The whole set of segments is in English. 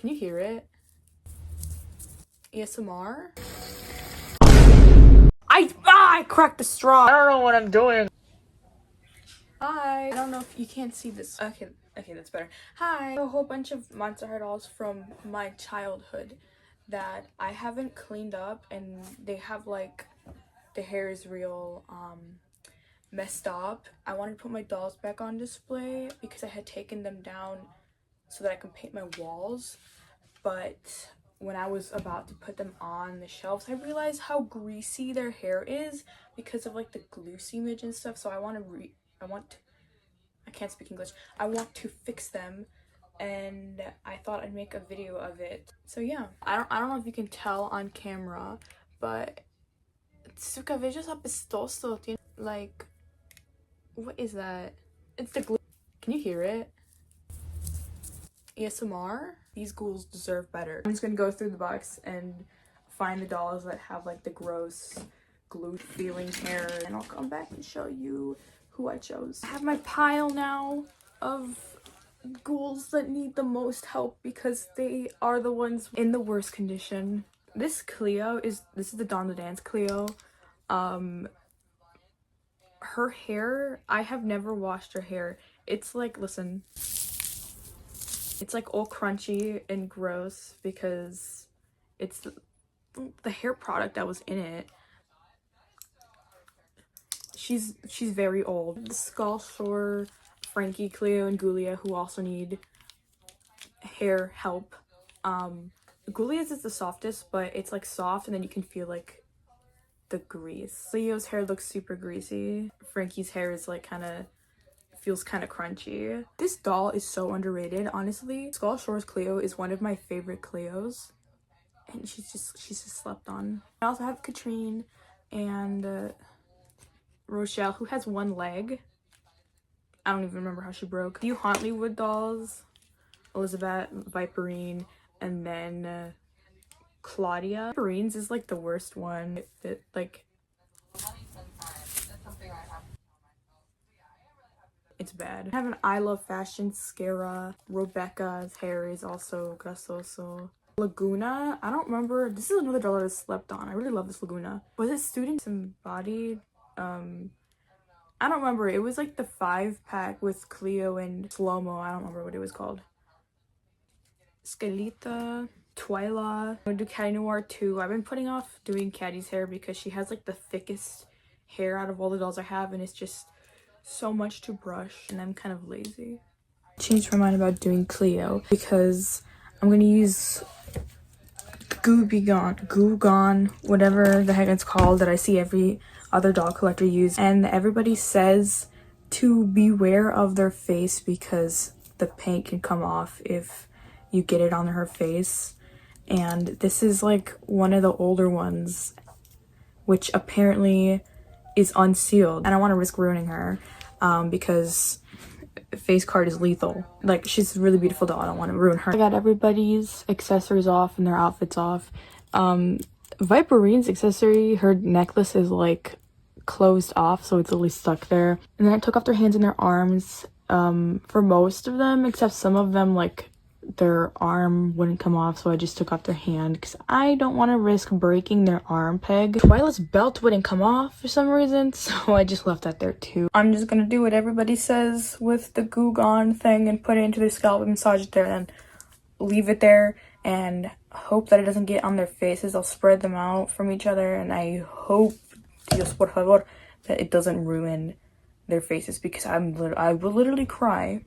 Can you hear it? ASMR? I cracked the straw. I don't know what I'm doing. Hi. I don't know if you can't see this. Okay, that's better. Hi. A whole bunch of Monster High dolls from my childhood that I haven't cleaned up, and they have like the hair is real messed up. I wanted to put my dolls back on display because I had taken them down so that I could paint my walls, but when I was about to put them on the shelves, I realized how greasy their hair is because of like the glue seepage and stuff. So I can't speak English. I want to fix them, and I thought I'd make a video of it. So yeah, I don't know if you can tell on camera, but su cabello es apestoso. Like, what is that? It's the glue. Can you hear it? ASMR? These ghouls deserve better. I'm just gonna go through the box and find the dolls that have like the gross glue feeling hair, and I'll come back and show you who I chose. I have my pile now of ghouls that need the most help because they are the ones in the worst condition. This is the Dawn the Dance Cleo. Her hair, I have never washed her hair. It's like, listen, it's like all crunchy and gross because it's the hair product that was in it. She's very old. The Skull Shore, Frankie, Cleo, and Gulia, who also need hair help. Gulia's is the softest, but it's like soft and then you can feel like the grease. Cleo's hair looks super greasy. Frankie's hair is like feels kind of crunchy. This doll is so underrated, honestly. Skull Shore's Cleo is one of my favorite Cleos, and she's just slept on. I also have Katrine and Rochelle, who has one leg. I don't even remember how she broke. A few Hauntlywood dolls, Elizabeth, Viperine, and then Claudia. Viperine's is like the worst one. It's bad. I have an I Love Fashion Scara. Rebecca's hair is also grasoso. Laguna, I don't remember. This is another doll that I slept on. I really love this Laguna. Was it Student Embodied? I don't remember. It was like the 5-pack with Cleo and Slow-Mo. I don't remember what it was called. Skelita, Twyla. I'm gonna do Caddy Noir too. I've been putting off doing Caddy's hair because she has like the thickest hair out of all the dolls I have, and it's just so much to brush, and I'm kind of lazy. Changed my mind about doing Cleo because I'm gonna use Goo Gone, whatever the heck it's called, that I see every other doll collector use, and everybody says to beware of their face because the paint can come off if you get it on her face. And this is like one of the older ones, which apparently is unsealed, and I want to risk ruining her because face card is lethal. Like, she's a really beautiful doll. I don't want to ruin her. I got everybody's accessories off and their outfits off. Viperine's accessory, her necklace is like closed off, so it's really stuck there. And then I took off their hands and their arms for most of them, except some of them, like their arm wouldn't come off, so I just took off their hand because I don't want to risk breaking their arm peg. Twyla's belt wouldn't come off for some reason, so I just left that there too. I'm just gonna do what everybody says with the Goo Gone thing and put it into their scalp and massage it there, and then leave it there and hope that it doesn't get on their faces. I'll spread them out from each other, and I hope, Dios por favor, that it doesn't ruin their faces because I will literally cry.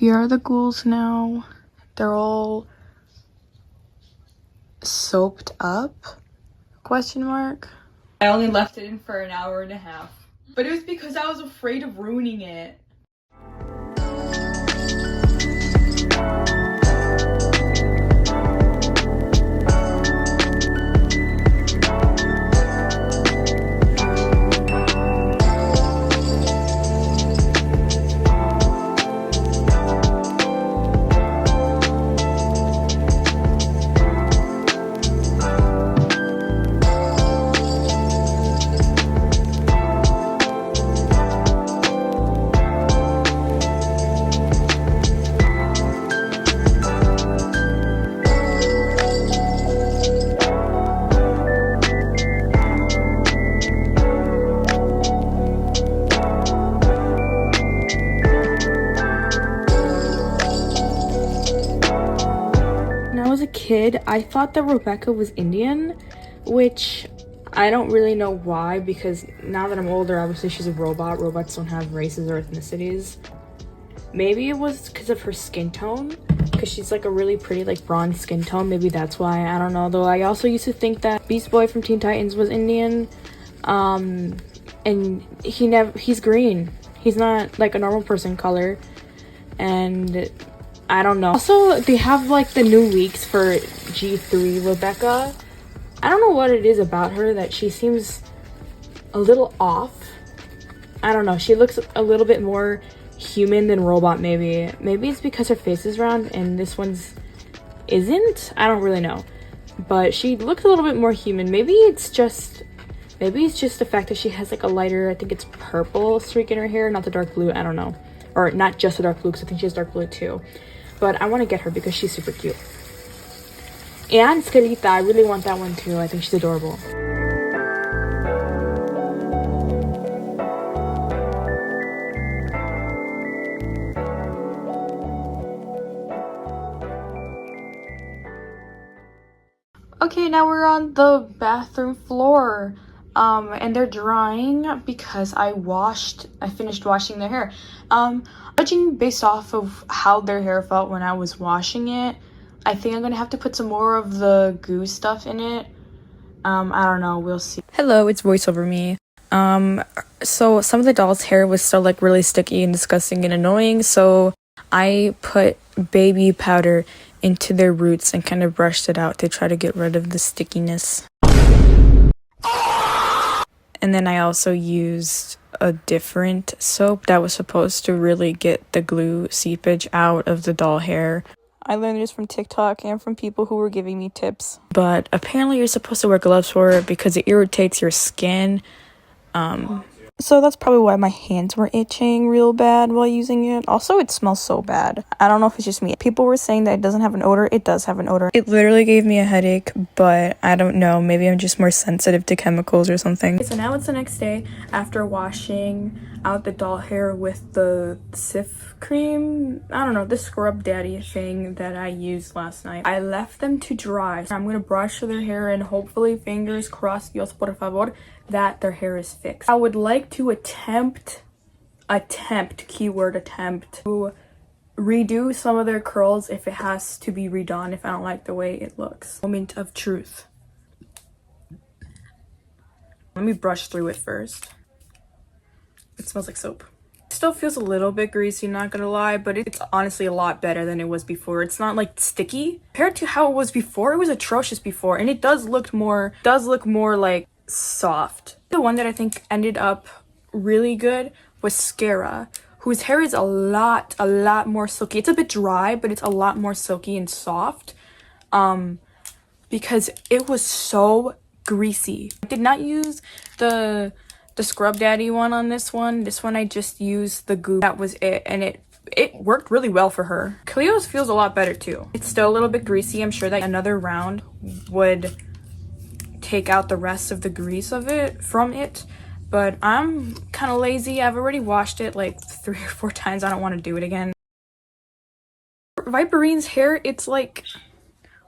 Here are the ghouls now. They're all soaped up? Question mark. I only left it in for an hour and a half. But it was because I was afraid of ruining it. Kid, I thought that Rebecca was Indian, which I don't really know why, because now that I'm older, obviously she's a robot. Robots don't have races or ethnicities. Maybe it was because of her skin tone, because she's like a really pretty like bronze skin tone. Maybe that's why. I don't know, though. I also used to think that Beast Boy from Teen Titans was Indian, and he's green. He's not like a normal person color, and I don't know. Also, they have like the new leaks for G3 Rebecca. I don't know what it is about her that she seems a little off. I don't know. She looks a little bit more human than robot, maybe. Maybe it's because her face is round and this one's isn't. I don't really know. But she looks a little bit more human. Maybe it's just the fact that she has like a lighter, I think it's purple streak in her hair, not the dark blue. I don't know. Or not just the dark blue, because I think she has dark blue too. But I want to get her because she's super cute. And Scarita, I really want that one too. I think she's adorable. Okay, now we're on the bathroom floor. And they're drying because I finished washing their hair. Judging based off of how their hair felt when I was washing it, I think I'm gonna have to put some more of the goo stuff in it. I don't know, we'll see. Hello, it's voiceover me. So some of the doll's hair was still like really sticky and disgusting and annoying, so I put baby powder into their roots and kind of brushed it out to try to get rid of the stickiness. And then I also used a different soap that was supposed to really get the glue seepage out of the doll hair. I learned this from TikTok and from people who were giving me tips. But apparently you're supposed to wear gloves for it because it irritates your skin. So that's probably why my hands were itching real bad while using it. Also, it smells so bad. I don't know if it's just me. People were saying that it doesn't have an odor. It does have an odor. It literally gave me a headache, but I don't know. Maybe I'm just more sensitive to chemicals or something. Okay, so now it's the next day after washing out the doll hair with the Sif cream. I don't know, the scrub daddy thing that I used last night. I left them to dry. I'm going to brush their hair and hopefully, fingers crossed, Dios por favor, that their hair is fixed. I would like to attempt, keyword attempt, to redo some of their curls if it has to be redone, if I don't like the way it looks. Moment of truth. Let me brush through it first. It smells like soap. Still feels a little bit greasy, not gonna lie, but it's honestly a lot better than it was before. It's not like sticky compared to how it was before. It was atrocious before, and it does look more like soft. The one that I think ended up really good was Scara, whose hair is a lot more silky. It's a bit dry, but it's a lot more silky and soft, because it was so greasy. I did not use the scrub daddy one on this one. This one I just used the goo. That was it, and it worked really well for her. Cleo's feels a lot better too. It's still a little bit greasy. I'm sure that another round would take out the rest of the grease from it, but I'm kind of lazy. I've already washed it like 3 or 4 times. I don't want to do it again. Viperine's hair, it's like,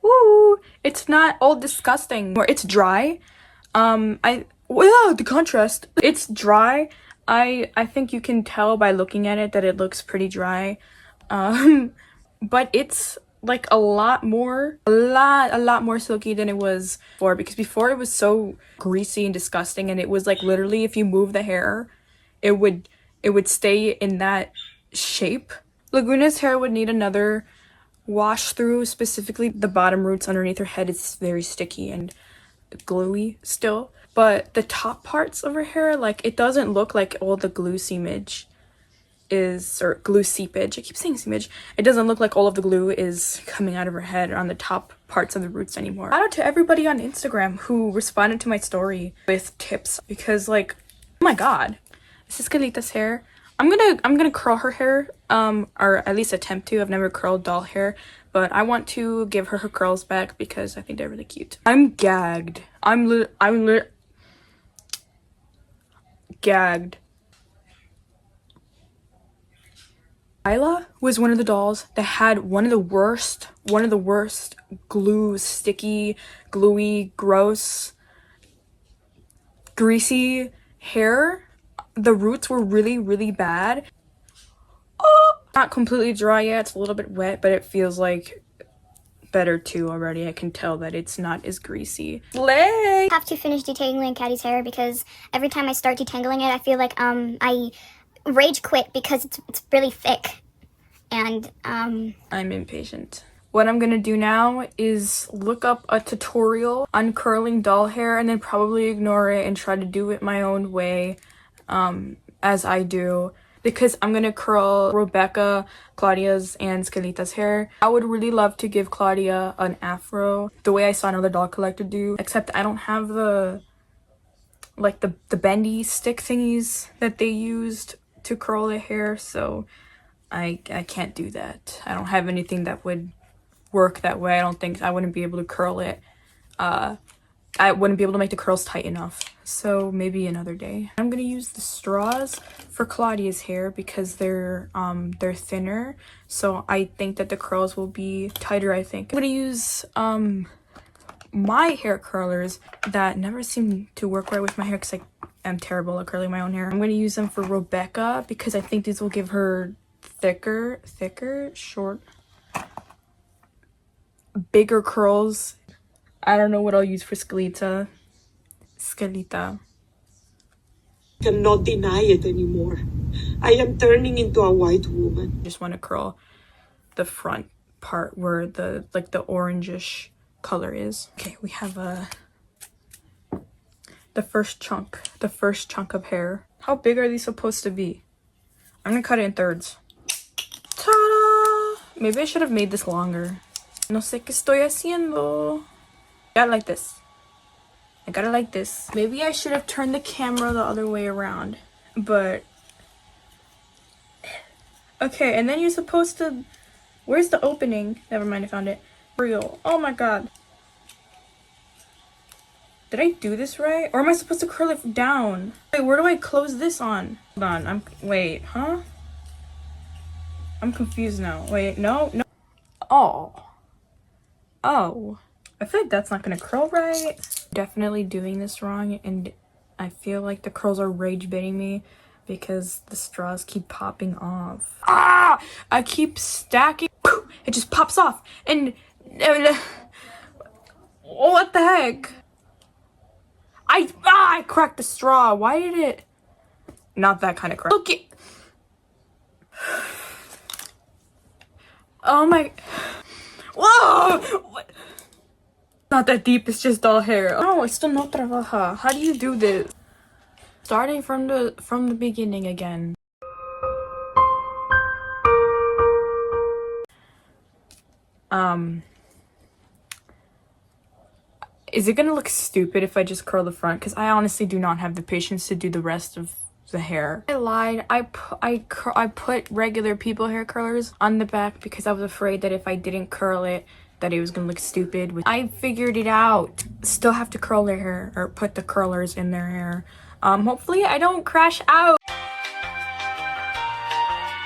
woo, it's not all disgusting, or it's dry. Wow, the contrast. It's dry. I think you can tell by looking at it that it looks pretty dry. But it's like a lot more silky than it was before, because before it was so greasy and disgusting, and it was like literally if you move the hair, it would stay in that shape. Laguna's hair would need another wash through, specifically the bottom roots underneath her head. It's very sticky and gluey still, but the top parts of her hair, like, it doesn't look like all the glue seepage is, or glue seepage, I keep saying seepage, it doesn't look like all of the glue is coming out of her head on the top parts of the roots anymore. Shout out to everybody on Instagram who responded to my story with tips, because like, oh my god, this is Calita's hair. I'm gonna curl her hair, or at least attempt to. I've never curled doll hair, but I want to give her curls back because I think they're really cute. I'm gagged. I'm gagged. Isla was one of the dolls that had one of the worst glue, sticky, gluey, gross, greasy hair. The roots were really bad. Oh, not completely dry yet, it's a little bit wet, but it feels like better too already. I can tell that it's not as greasy. I have to finish detangling Caddy's hair because every time I start detangling it, I feel like I rage quit because it's really thick, and I'm impatient. What I'm gonna do now is look up a tutorial on curling doll hair and then probably ignore it and try to do it my own way, as I do, because I'm gonna curl Rebecca, Claudia's, and Scalita's hair. I would really love to give Claudia an afro the way I saw another doll collector do, except I don't have the like the bendy stick thingies that they used to curl the hair, so I can't do that. I don't have anything that would work that way. I don't think I wouldn't be able to curl it. I wouldn't be able to make the curls tight enough, so maybe another day. I'm gonna use the straws for Claudia's hair because they're thinner, so I think that the curls will be tighter. I think I'm gonna use my hair curlers that never seem to work right with my hair because I'm terrible at curling my own hair. I'm gonna use them for Rebecca because I think these will give her thicker, short, bigger curls. I don't know what I'll use for Scalita. Cannot deny it anymore. I am turning into a white woman. Just want to curl the front part where the orangish color is. Okay, we have the first chunk of hair. How big are these supposed to be? I'm gonna cut it in thirds. Ta-da! Maybe I should have made this longer. No sé qué estoy haciendo. I got it like this. I got it like this. Maybe I should have turned the camera the other way around, but okay. And then you're supposed to, where's the opening? Never mind, I found it. Real. Oh my god. Did I do this right? Or am I supposed to curl it down? Wait, where do I close this on? Hold on, wait, huh? I'm confused now. Wait, no. Oh. I feel like that's not gonna curl right. Definitely doing this wrong, and I feel like the curls are rage baiting me because the straws keep popping off. Ah! I keep stacking. It just pops off, and what the heck? I cracked the straw. Why did it? Not that kind of crack. Look it. Oh my. Whoa! What? Not that deep, it's just all hair. Oh, esto no trabaja. How do you do this? Starting from the beginning again. Is it gonna look stupid if I just curl the front? Because I honestly do not have the patience to do the rest of the hair. I lied. I put regular people hair curlers on the back because I was afraid that if I didn't curl it, that it was gonna look stupid. I figured it out. Still have to curl their hair, or put the curlers in their hair. Hopefully I don't crash out.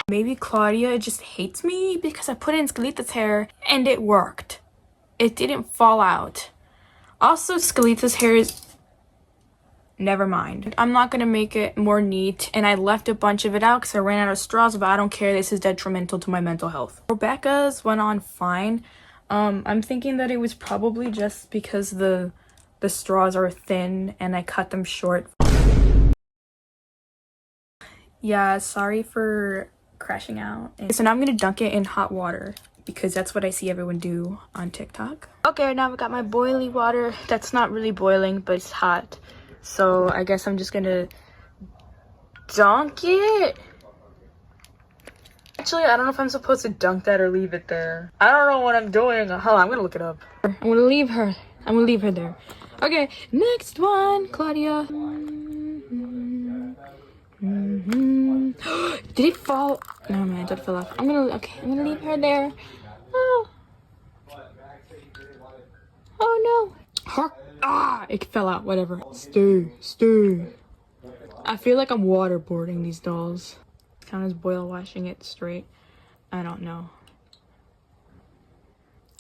Maybe Claudia just hates me because I put it in Scalita's hair and it worked. It didn't fall out. Also, Scalita's hair is never mind. I'm not gonna make it more neat, and I left a bunch of it out because I ran out of straws, but I don't care. This is detrimental to my mental health. Rebecca's went on fine. I'm thinking that it was probably just because the straws are thin and I cut them short. Yeah, sorry for crashing out. So now I'm gonna dunk it in hot water because that's what I see everyone do on TikTok. Okay, now I've got my boiling water. That's not really boiling, but it's hot. So I guess I'm just gonna dunk it. Actually, I don't know if I'm supposed to dunk that or leave it there. I don't know what I'm doing. Hold on, I'm gonna look it up. I'm gonna leave her there. Okay, next one, Claudia. Did it fall? No, man, it fell off. I'm gonna leave her there. Oh. Oh no. It fell out, whatever. Stay. I feel like I'm waterboarding these dolls. Count as boil washing it straight. I don't know.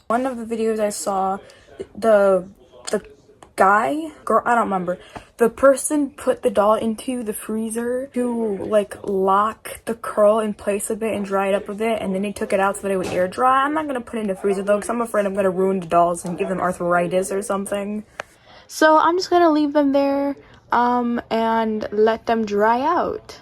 One of the videos I saw, the girl, I don't remember. The person put the doll into the freezer to like lock the curl in place a bit and dry it up a bit, and then they took it out so that it would air dry. I'm not gonna put it in the freezer though, because I'm afraid I'm gonna ruin the dolls and give them arthritis or something. So I'm just gonna leave them there and let them dry out.